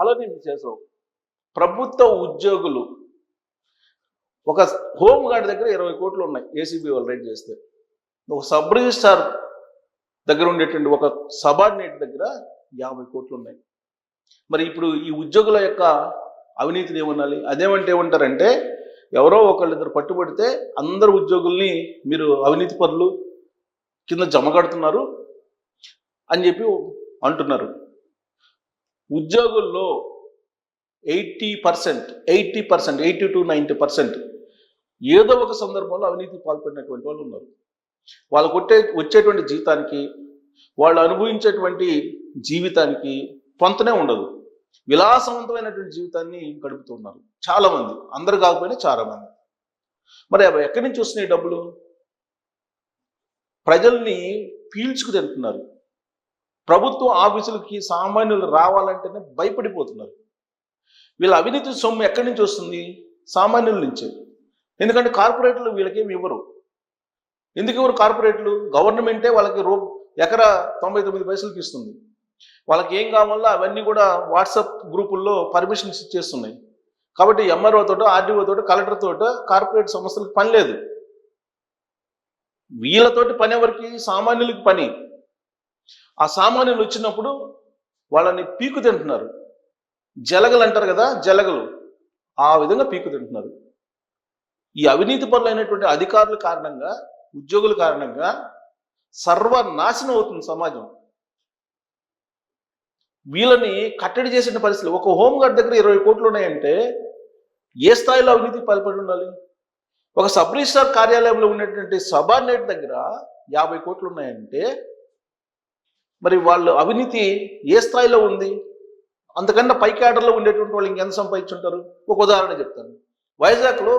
అలానే చేసావు. ప్రభుత్వ ఉద్యోగులు ఒక హోమ్ గార్డ్ దగ్గర 20 కోట్లు ఉన్నాయి ఏసీబీ వాళ్ళు రైడ్ చేస్తే. ఒక సబ్ రిజిస్ట్రార్ దగ్గర ఉండేటువంటి ఒక సబార్డినేట్ దగ్గర 50 కోట్లు ఉన్నాయి. మరి ఇప్పుడు ఈ ఉద్యోగుల యొక్క అవినీతిని ఏమనాలి? అదేమంటే ఏమంటారంటే ఎవరో ఒకళ్ళిద్దరు పట్టుబడితే అందరు ఉద్యోగుల్ని మీరు అవినీతి పరులు కింద జమ కడుతున్నారు అని చెప్పి అంటున్నారు. ఉద్యోగుల్లో 80% 80 to 90% ఏదో ఒక సందర్భంలో అవినీతి పాల్పడినటువంటి వాళ్ళు ఉన్నారు. వాళ్ళకు వచ్చేటువంటి జీతానికి, వాళ్ళు అనుభవించేటువంటి జీవితానికి పొంతనే ఉండదు. విలాసవంతమైనటువంటి జీవితాన్ని గడుపుతున్నారు చాలామంది, అందరు కాకపోయినా చాలామంది. మరి ఎక్కడి నుంచి వస్తున్నాయి డబ్బులు? ప్రజల్ని పీల్చుకు తింటున్నారు. ప్రభుత్వ ఆఫీసులకి సామాన్యులు రావాలంటేనే భయపడిపోతున్నారు. వీళ్ళ అవినీతి సొమ్ము ఎక్కడి నుంచి వస్తుంది? సామాన్యుల నుంచే. ఎందుకంటే కార్పొరేట్లు వీళ్ళకేమి ఇవ్వరు. ఎందుకు ఇవ్వరు కార్పొరేట్లు? గవర్నమెంటే వాళ్ళకి ఎకరా 99 పైసలకి ఇస్తుంది. వాళ్ళకి ఏం కావాలో అవన్నీ కూడా వాట్సాప్ గ్రూపుల్లో పర్మిషన్స్ ఇచ్చేస్తున్నాయి. కాబట్టి ఎంఆర్ఓ తోటో, ఆర్డీఓ తోటో, కలెక్టర్ తోటో కార్పొరేట్ సంస్థలకు పని లేదు. వీళ్ళతోటి పని ఎవరికి? సామాన్యులకి పని. ఆ సామాన్యులు వచ్చినప్పుడు వాళ్ళని పీకు తింటున్నారు. జలగలు అంటారు కదా, జలగలు ఆ విధంగా పీకు తింటున్నారు. ఈ అవినీతి పరులైనటువంటి అధికారుల కారణంగా, ఉద్యోగుల కారణంగా సర్వనాశనం అవుతుంది సమాజం. వీళ్ళని కట్టడి చేసిన పరిస్థితులు. ఒక హోంగార్డ్ దగ్గర 20 కోట్లు ఉన్నాయంటే ఏ స్థాయిలో అవినీతి పాల్పడి ఉండాలి? ఒక సబ్ రిజిస్ట్రార్ కార్యాలయంలో ఉన్నటువంటి సబార్డినేట్ దగ్గర 50 కోట్లు ఉన్నాయంటే మరి వాళ్ళు అవినీతి ఏ స్థాయిలో ఉంది? అంతకన్నా పై క్యాడర్లో ఉండేటువంటి వాళ్ళు ఇంకెంత సంపాదించుంటారు? ఒక ఉదాహరణ చెప్తాను. వైజాగ్లో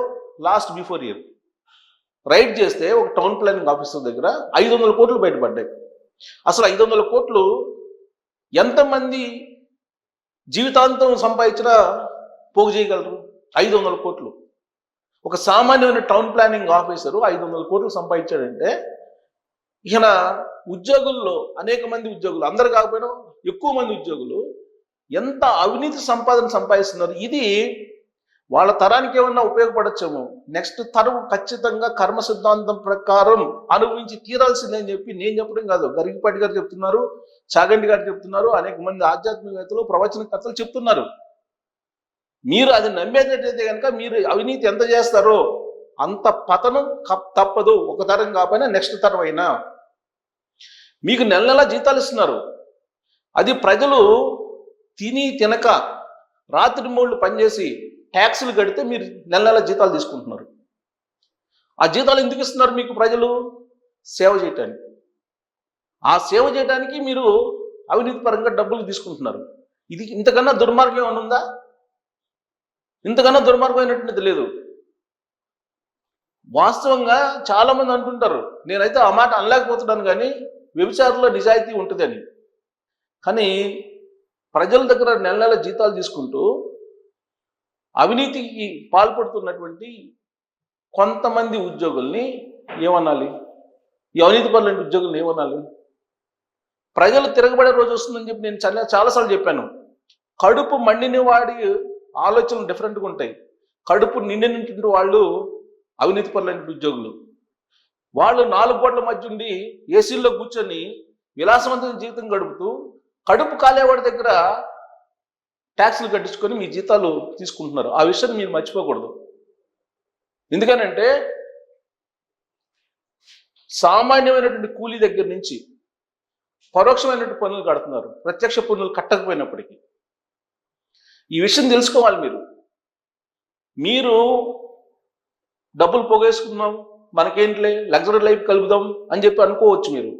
బిఫోర్ ఇయర్ రైడ్ చేస్తే ఒక టౌన్ ప్లానింగ్ ఆఫీసర్ దగ్గర 500 కోట్లు బయటపడ్డాయి. అసలు 500 కోట్లు ఎంతమంది జీవితాంతం సంపాదించినా పోగు చేయగలరు? 500 కోట్లు. ఒక సామాన్యమైన టౌన్ ప్లానింగ్ ఆఫీసరు 500 కోట్లు సంపాదించాడంటే ఈయన ఉద్యోగుల్లో అనేక మంది ఉద్యోగులు, అందరు కాకపోయినా ఎక్కువ మంది ఉద్యోగులు ఎంత అవినీతి సంపాదిస్తున్నారు. ఇది వాళ్ళ తరానికి ఏమన్నా ఉపయోగపడచ్చేమో. నెక్స్ట్ తరం ఖచ్చితంగా కర్మ సిద్ధాంతం ప్రకారం అనుభవించి తీరాల్సిందని చెప్పి నేను చెప్పడం కాదు, గరిగిపాటి గారు చెప్తున్నారు, చాగంటి గారు చెప్తున్నారు, అనేక మంది ఆధ్యాత్మికవేత్తలు, ప్రవచనకర్తలు చెప్తున్నారు. మీరు అది నమ్మేటట్టయితే కనుక మీరు అవినీతి ఎంత చేస్తారో అంత పతనం తప్పదు. ఒక తరం కాకపోయినా నెక్స్ట్ తరం అయినా. మీకు నెల నెలా జీతాలు ఇస్తున్నారు. అది ప్రజలు తిని తినక రాత్రి మూళ్ళు పనిచేసి ట్యాక్సులు కడితే మీరు నెల నెల జీతాలు తీసుకుంటున్నారు. ఆ జీతాలు ఎందుకు ఇస్తున్నారు మీకు ప్రజలు? సేవ చేయటానికి. ఆ సేవ చేయడానికి మీరు అవినీతి పరంగా డబ్బులు తీసుకుంటున్నారు. ఇది ఇంతకన్నా దుర్మార్గం ఏమైనా ఉందా? ఇంతకన్నా దుర్మార్గమైనటువంటిది లేదు. వాస్తవంగా చాలామంది అంటుంటారు, నేనైతే ఆ మాట అనలేకపోతున్నాను కానీ వ్యభిచారంలో నిజాయితీ ఉంటుందని. కానీ ప్రజల దగ్గర నెల నెల జీతాలు తీసుకుంటూ అవినీతికి పాల్పడుతున్నటువంటి కొంతమంది ఉద్యోగుల్ని ఏమనాలి? ఈ అవినీతి పరులైన ఉద్యోగుల్ని ఏమనాలి? ప్రజలు తిరగబడే రోజు వస్తుందని చెప్పి నేను చాలాసార్లు చెప్పాను. కడుపు మండిన వాడి ఆలోచనలు డిఫరెంట్గా ఉంటాయి. కడుపు నిండినటువంటి వాళ్ళు అవినీతి పరులైన ఉద్యోగులు. వాళ్ళు 4 గోడల మధ్య ఉండి ఏసీల్లో కూర్చొని విలాసవంతమైన జీవితం గడుపుతూ కడుపు కాలేవాడి దగ్గర ట్యాక్సులు కట్టించుకొని మీ జీతాలు తీసుకుంటున్నారు. ఆ విషయాన్ని మీరు మర్చిపోకూడదు. ఎందుకనంటే సామాన్యమైనటువంటి కూలీ దగ్గర నుంచి పరోక్షమైనటువంటి పన్నులు కడుతున్నారు, ప్రత్యక్ష పన్నులు కట్టకపోయినప్పటికీ. ఈ విషయం తెలుసుకోవాలి. మీరు డబ్బులు పోగేసుకున్నాం, మనకేంట్లే లగ్జరీ లైఫ్ కలుపుదాం అని చెప్పి అనుకోవచ్చు మీరు.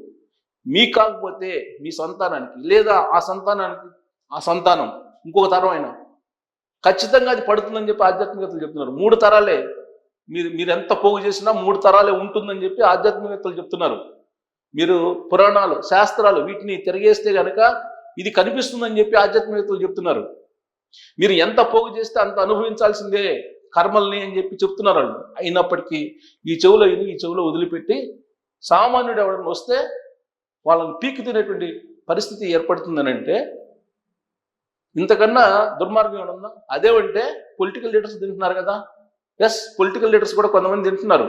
మీకు కాకపోతే మీ సంతానానికి, లేదా ఆ సంతానం ఇంకొక తరం అయినా ఖచ్చితంగా అది పడుతుందని చెప్పి ఆధ్యాత్మికతలు చెప్తున్నారు. 3 తరాలే మీరు ఎంత పోగు చేసినా 3 తరాలే ఉంటుందని చెప్పి ఆధ్యాత్మికతలు చెప్తున్నారు. మీరు పురాణాలు, శాస్త్రాలు వీటిని తిరిగేస్తే కనుక ఇది కనిపిస్తుందని చెప్పి ఆధ్యాత్మికతలు చెప్తున్నారు. మీరు ఎంత పోగు చేస్తే అంత అనుభవించాల్సిందే కర్మల్ని అని చెప్పి చెప్తున్నారు వాళ్ళు. అయినప్పటికీ ఈ చెవులో వదిలిపెట్టి సామాన్యుడు ఎవరైనా వస్తే వాళ్ళని పీకి తినేటువంటి పరిస్థితి ఏర్పడుతుందని అంటే ఇంతకన్నా దుర్మార్గం ఏమన్నా? అదేమంటే పొలిటికల్ లీడర్స్ తింటున్నారు కదా. ఎస్, పొలిటికల్ లీడర్స్ కూడా కొంతమంది తింటున్నారు.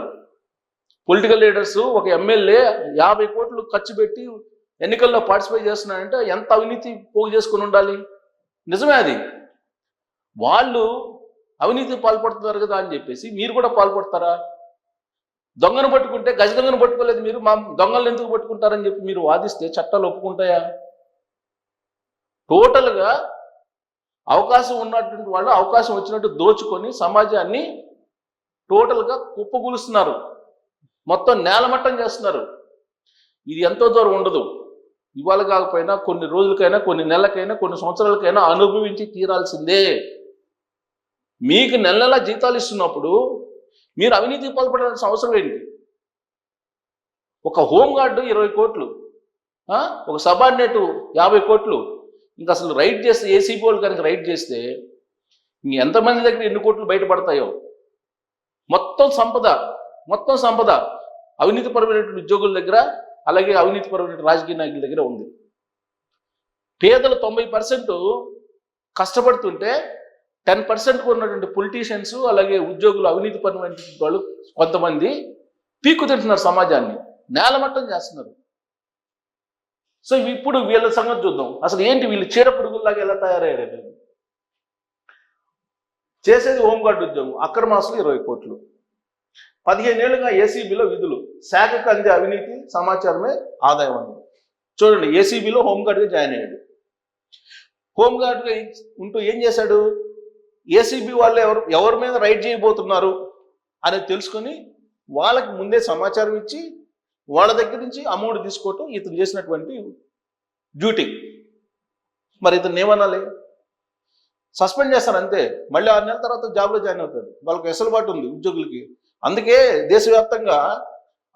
పొలిటికల్ లీడర్స్ ఒక ఎమ్మెల్యే 50 కోట్లు ఖర్చు పెట్టి ఎన్నికల్లో పార్టిసిపేట్ చేస్తున్నారంటే ఎంత అవినీతి పోగు చేసుకుని ఉండాలి. నిజమే అది. వాళ్ళు అవినీతి పాల్పడుతున్నారు కదా అని చెప్పేసి మీరు కూడా పాల్పడతారా? దొంగను పట్టుకుంటే గజ దొంగను పట్టుకోలేదు మీరు, మా దొంగలను ఎందుకు పట్టుకుంటారని చెప్పి మీరు వాదిస్తే చట్టాలు ఒప్పుకుంటాయా? టోటల్గా అవకాశం ఉన్నటువంటి వాళ్ళు అవకాశం వచ్చినట్టు దోచుకొని సమాజాన్ని టోటల్గా కుప్పగూలుస్తున్నారు, మొత్తం నేలమట్టం చేస్తున్నారు. ఇది ఎంతో దూరం ఉండదు. ఇవాళ కాకపోయినా కొన్ని రోజులకైనా, కొన్ని నెలలకైనా, కొన్ని సంవత్సరాలకైనా అనుభవించి తీరాల్సిందే. మీకు నెల నెలా జీతాలు ఇస్తున్నప్పుడు మీరు అవినీతికి పాల్పడాల్సిన అవసరం ఏంటి? ఒక హోంగార్డు 20 కోట్లు, ఒక సబార్డినేటు 50 కోట్లు. ఇంకా అసలు రైడ్ చేస్తే ఏసీబీ వాళ్ళు కనుక రైడ్ చేస్తే ఎంతమంది దగ్గర ఎన్ని కోట్లు బయటపడతాయో. మొత్తం సంపద అవినీతిపరమైనటువంటి ఉద్యోగుల దగ్గర, అలాగే అవినీతిపరమైన రాజకీయ నాయకుల దగ్గర ఉంది. పేదలు 90% కష్టపడుతుంటే 10% ఉన్నటువంటి పొలిటీషియన్స్, అలాగే ఉద్యోగులు, అవినీతిపరమైనటువంటి వాళ్ళు కొంతమంది పీక్కు తింటున్నారు, సమాజాన్ని నేలమట్టం చేస్తున్నారు. సో ఇప్పుడు వీళ్ళ సంగతి చూద్దాం. అసలు ఏంటి వీళ్ళు చీడ పురుగుల్లాగా ఎలా తయారయ్యారు? చేసేది హోంగార్డు ఉద్యోగం, అక్రమాస్తులు 20 కోట్లు. 15 ఏళ్ళుగా ఏసీబీలో విధులు, శాఖకు అందే అవినీతి సమాచారమే ఆదాయం అని. చూడండి, ఏసీబీలో హోంగార్డుగా జాయిన్ అయ్యాడు. హోంగార్డుగా ఉంటూ ఏం చేశాడు? ఏసీబీ వాళ్ళు ఎవరి మీద రైడ్ చేయబోతున్నారు అనేది తెలుసుకొని వాళ్ళకి ముందే సమాచారం ఇచ్చి వాళ్ళ దగ్గర నుంచి అమౌంట్ తీసుకోవటం ఇతను చేసినటువంటి డ్యూటీ. మరి ఇతను ఏమనాలి? సస్పెండ్ చేస్తారు అంతే. మళ్ళీ 6 నెలల తర్వాత జాబ్లో జాయిన్ అవుతాడు. వాళ్ళకి వెసులుబాటు ఉంది ఉద్యోగులకి. అందుకే దేశవ్యాప్తంగా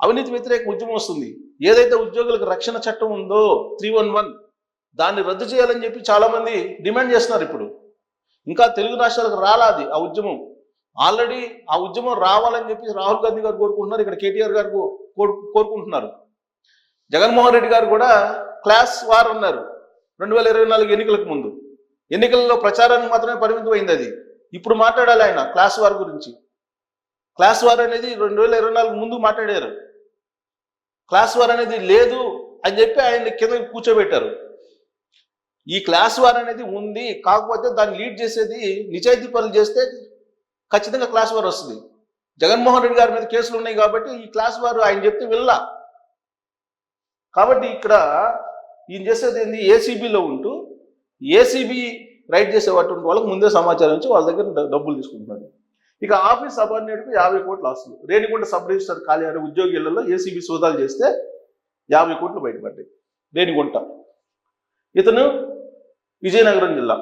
అవినీతి వ్యతిరేక ఉద్యమం వస్తుంది. ఏదైతే ఉద్యోగులకు రక్షణ చట్టం ఉందో 311, దాన్ని రద్దు చేయాలని చెప్పి చాలామంది డిమాండ్ చేస్తున్నారు. ఇప్పుడు ఇంకా తెలుగు రాష్ట్రాలకు రాలాది ఆ ఉద్యమం. ఆల్రెడీ ఆ ఉద్యమం రావాలని చెప్పి రాహుల్ గాంధీ గారు కోరుకుంటున్నారు, ఇక్కడ కేటీఆర్ గారు కోరుకుంటున్నారు. జగన్మోహన్ రెడ్డి గారు కూడా క్లాస్ వార్ అన్నారు 2024 ఎన్నికలకు ముందు. ఎన్నికల్లో ప్రచారానికి మాత్రమే పరిమితమైంది అది. ఇప్పుడు మాట్లాడాలి ఆయన క్లాస్ వార్ గురించి. క్లాస్ వార్ అనేది 2024 ముందు మాట్లాడారు. క్లాస్ వార్ అనేది లేదు అని చెప్పి ఆయన్ని కింద కూర్చోబెట్టారు. ఈ క్లాస్ వార్ అనేది ఉంది, కాకపోతే దాన్ని లీడ్ చేసేది నిజాయితీ పనులు చేస్తే ఖచ్చితంగా క్లాస్ వార్ వస్తుంది. జగన్మోహన్ రెడ్డి గారి మీద కేసులు ఉన్నాయి కాబట్టి ఈ క్లాస్ వార్ ఆయన చెప్తే వెళ్ళా. కాబట్టి ఇక్కడ ఈయన చేసేది ఏంది? ఏసీబీలో ఉంటూ ఏసీబీ రైడ్ చేసేటువంటి వాళ్ళకి ముందే సమాచారం ఇచ్చి వాళ్ళ దగ్గర డబ్బులు తీసుకుంటున్నాడు. ఇక ఆఫీస్ సబార్డినేట్కు 50 కోట్ల ఆస్తులు. రేణిగుంట సబ్ రిజిస్టర్ కార్యాలయ ఉద్యోగి ఇళ్లలో ఏసీబీ సోదాలు చేస్తే 50 కోట్లు బయటపడ్డాయి. రేణిగుంట. ఇతను విజయనగరం జిల్లా.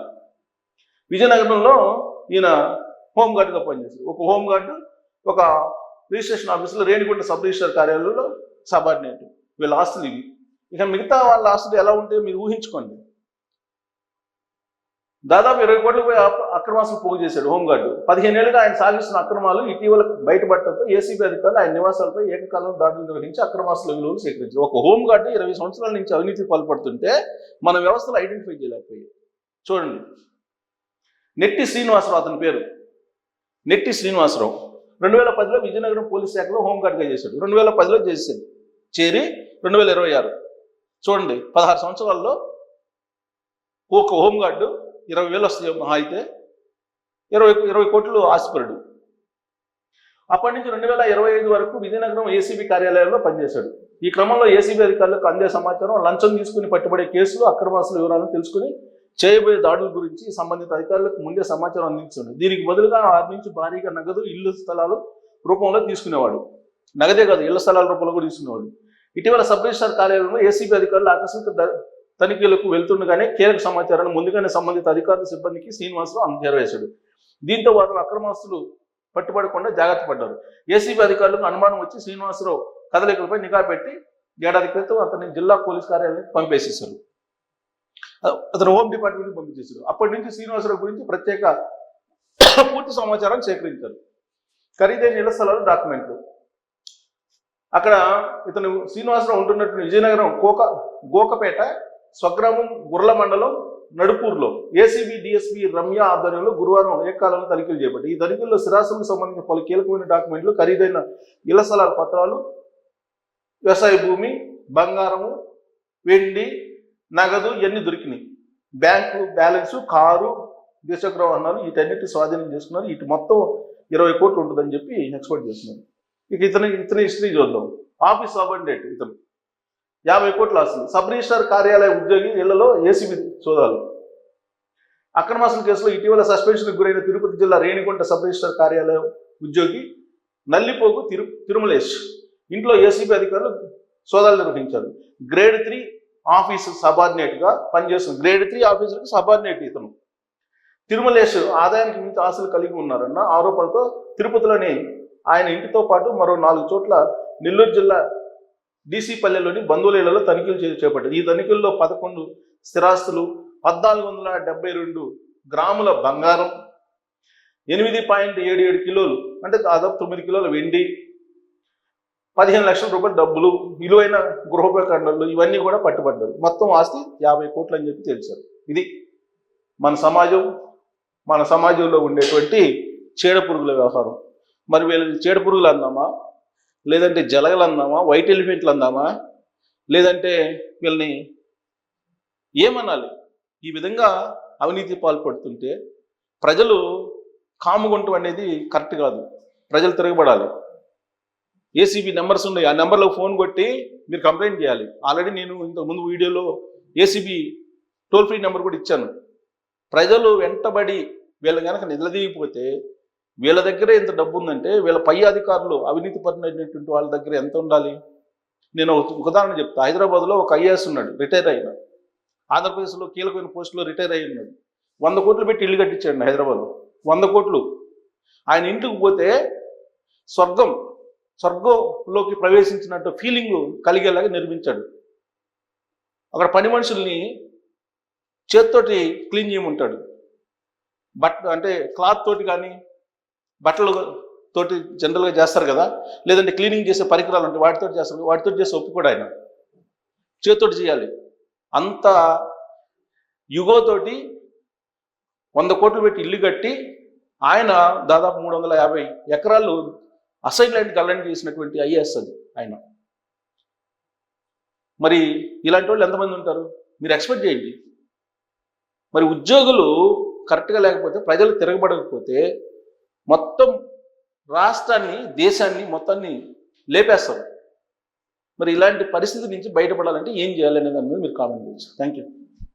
విజయనగరంలో ఈయన హోంగార్డుగా పనిచేశారు. ఒక హోంగార్డు, ఒక రిజిస్ట్రేషన్ ఆఫీసులో రేణిగుంట సబ్ రిజిస్టర్ కార్యాలయంలో సబార్డినేట్. వీళ్ళ ఆస్తులు ఇవి. ఇక మిగతా వాళ్ళ ఆస్తులు ఎలా ఉంటాయో మీరు ఊహించుకోండి. దాదాపు 20 కోట్లకు అక్రమాస్తులు పోగు చేశాడు హోంగార్డు. 15 ఏళ్ళుగా ఆయన సాగిస్తున్న అక్రమాలు ఇటీవల బయటపడటంతో ఏసీబీ అధికారులు ఆయన నివాసాలపై ఏకకాలంలో దాడులు నిర్వహించి అక్రమాస్తుల విలువలు సేకరించారు. ఒక హోంగార్డు 20 సంవత్సరాల నుంచి అవినీతికి పాల్పడుతుంటే మన వ్యవస్థలు ఐడెంటిఫై చేయలేకపోయాయి. చూడండి, నెట్టి శ్రీనివాసరావు అతని పేరు. నెట్టి శ్రీనివాసరావు 2010లో విజయనగరం పోలీస్ శాఖలో హోంగార్డుగా చేశాడు. 2010లో చేశాడు. చేరి 2026 చూడండి, 16 సంవత్సరాల్లో ఒక హోంగార్డు 20,000 వస్తాయి మహా అయితే. 20 కోట్లు ఆస్తిపరుడు. అప్పటి నుంచి 2025 వరకు విజయనగరం ఏసీబీ కార్యాలయంలో పనిచేశాడు. ఈ క్రమంలో ఏసీబీ అధికారులకు అందే సమాచారం, లంచం తీసుకుని పట్టుబడే కేసులు, అక్రమాస్తుల వివరాలను తెలుసుకుని చేయబోయే దాడుల గురించి సంబంధిత అధికారులకు ముందే సమాచారం అందించాడు. దీనికి బదులుగా వారి నుంచి భారీగా నగదు, ఇళ్ల స్థలాలు రూపంలో తీసుకునేవాడు. నగదే కాదు, ఇళ్ల స్థలాల రూపంలో కూడా తీసుకునేవాడు. ఇటీవల సబ్ రిజిస్టర్ కార్యాలయంలో ఏసీబీ అధికారులు ఆకస్మిక తనిఖీలకు వెళ్తుండగానే కీలక సమాచారాన్ని ముందుగానే సంబంధిత అధికారుల సిబ్బందికి శ్రీనివాసరావు అందజేశాడు. దీంతో వారు అక్రమాస్తులు పట్టుబడకుండా జాగ్రత్త పడ్డారు. ఏసీబీ అధికారులకు అనుమానం వచ్చి శ్రీనివాసరావు కదలికలపై నిఘా పెట్టి ఏడాది క్రితం అతన్ని జిల్లా పోలీస్ కార్యాలయానికి పంపేసేశారు. అతను హోమ్ డిపార్ట్మెంట్కి పంపించేశారు. అప్పటి నుంచి శ్రీనివాసరావు గురించి ప్రత్యేక పూర్తి సమాచారం సేకరించారు. ఖరీదైన ఇళ్ల స్థలాలు, డాక్యుమెంట్లు. అక్కడ ఇతను శ్రీనివాసరావు ఉంటున్నట్టు విజయనగరం గోకపేట స్వగ్రామం గుర్ల మండలం నడుపూర్లో ఏసీబీ డిఎస్పీ రమ్య ఆధ్వర్యంలో గురువారం ఏకకాలంలో తనిఖీలు చేపట్టాయి. ఈ తనిఖీల్లో స్థిరాస్తులకు సంబంధించిన పలు కీలకమైన డాక్యుమెంట్లు, ఖరీదైన ఇళ్ల స్థలాల పత్రాలు, వ్యవసాయ భూమి, బంగారము, వెండి, నగదు ఇవన్నీ దొరికినాయి. బ్యాంకు బ్యాలెన్సు, కారు, ద్విచక్ర వాహనాలు వీటన్నిటి స్వాధీనం చేసుకున్నారు. ఇటు మొత్తం 20 కోట్లు ఉంటుందని చెప్పి ఎక్స్పెక్ట్ చేస్తున్నారు. ఇక ఇతని హిస్టరీ చూద్దాం. ఆఫీస్ సబార్డినేట్ ఇతను 50 కోట్ల ఆస్తులు. సబ్ రిజిస్ట్రార్ కార్యాలయ ఉద్యోగి ఇళ్లలో ఏసీబీ సోదాలు. అక్రమాస్తుల కేసులో ఇటీవల సస్పెన్షన్కు గురైన తిరుపతి జిల్లా రేణిగుంట సబ్ రిజిస్ట్రార్ కార్యాలయం ఉద్యోగి నల్లిపోగు తిరుమలేష్ ఇంట్లో ఏసీబీ అధికారులు సోదాలు నిర్వహించారు. గ్రేడ్ 3 ఆఫీసు సబార్డినేట్గా పనిచేస్తుంది. గ్రేడ్ 3 ఆఫీసర్కి సబార్డినేట్ ఇతను. తిరుమలేష్ ఆదాయానికి మించి ఆశలు కలిగి ఉన్నారన్న ఆరోపణలతో తిరుపతిలోని ఆయన ఇంటితో పాటు మరో 4 చోట్ల నెల్లూరు జిల్లా డీసీపల్లెలోని బంధువుల తనిఖీలు చేపట్టారు. ఈ తనిఖీల్లో 11 స్థిరాస్తులు, 1472 గ్రాముల బంగారం, 8.77 కిలోలు అంటే దాదాపు 9 కిలోల వెండి, 15 లక్షల రూపాయల డబ్బులు, విలువైన గృహోపకరణలు ఇవన్నీ కూడా పట్టుబడ్డారు. మొత్తం ఆస్తి 50 కోట్లు అని చెప్పి తెలిసారు. ఇది మన సమాజంలో ఉండేటువంటి చీడపురుగుల వ్యవహారం. మరి వీళ్ళని చీడపురుగులు అందామా, లేదంటే జలగలు అందామా, వైట్ ఎలిఫెంట్లు అందామా, లేదంటే వీళ్ళని ఏమనాలి? ఈ విధంగా అవినీతి పాల్పడుతుంటే ప్రజలు కాముగుంటం అనేది కరెక్ట్ కాదు. ప్రజలు తిరగబడాలి. ఏసీబీ నెంబర్స్ ఉన్నాయి, ఆ నెంబర్లో ఫోన్ కొట్టి మీరు కంప్లైంట్ చేయాలి. ఆల్రెడీ నేను ఇంతకుముందు వీడియోలో ఏసీబీ టోల్ ఫ్రీ నెంబర్ కూడా ఇచ్చాను. ప్రజలు వెంటబడి వీళ్ళు కనుక నిలదీయకపోతే వీళ్ళ దగ్గర ఎంత డబ్బు ఉందంటే వీళ్ళ పై అధికారులు అవినీతి పడినటువంటి వాళ్ళ దగ్గర ఎంత ఉండాలి? నేను ఒక ఉదాహరణ చెప్తా. హైదరాబాద్లో ఒక ఐఏఎస్ ఉన్నాడు, రిటైర్ అయినా. ఆంధ్రప్రదేశ్లో కీలకమైన పోస్టులో రిటైర్ అయి ఉన్నాడు. 100 కోట్లు పెట్టి ఇల్లు కట్టించాడు హైదరాబాద్లో. 100 కోట్లు. ఆయన ఇంటికి పోతే స్వర్గంలోకి ప్రవేశించినట్టు ఫీలింగ్ కలిగేలాగా నిర్మించాడు. అక్కడ పని మనుషుల్ని చేత్తోటి క్లీన్ చేయమంటాడు. అంటే క్లాత్ తోటి కానీ బట్టలు తోటి జనరల్గా చేస్తారు కదా, లేదంటే క్లీనింగ్ చేసే పరికరాలు ఉంటాయి వాటితో చేస్తారు. వాటితో చేసే ఒప్పుకోడు ఆయన, చేత్తోటి చేయాలి. అంత యుగోతోటి 100 కోట్లు పెట్టి ఇల్లు కట్టి ఆయన దాదాపు 350 ఎకరాలు అసైన్ ల్యాండ్ కల్లాంటి చేసినటువంటి ఐఏఎస్ అది ఆయన. మరి ఇలాంటి వాళ్ళు ఎంతమంది ఉంటారు? మీరు ఎక్స్పెక్ట్ చేయండి. మరి ఉద్యోగులు కరెక్ట్గా లేకపోతే, ప్రజలు తిరగబడకపోతే మొత్తం రాష్ట్రాన్ని, దేశాన్ని మొత్తాన్ని లేపేస్తారు. మరి ఇలాంటి పరిస్థితి నుంచి బయటపడాలంటే ఏం చేయాలనే దాని మీద మీరు కామెంట్ చేయొచ్చు. Thank you.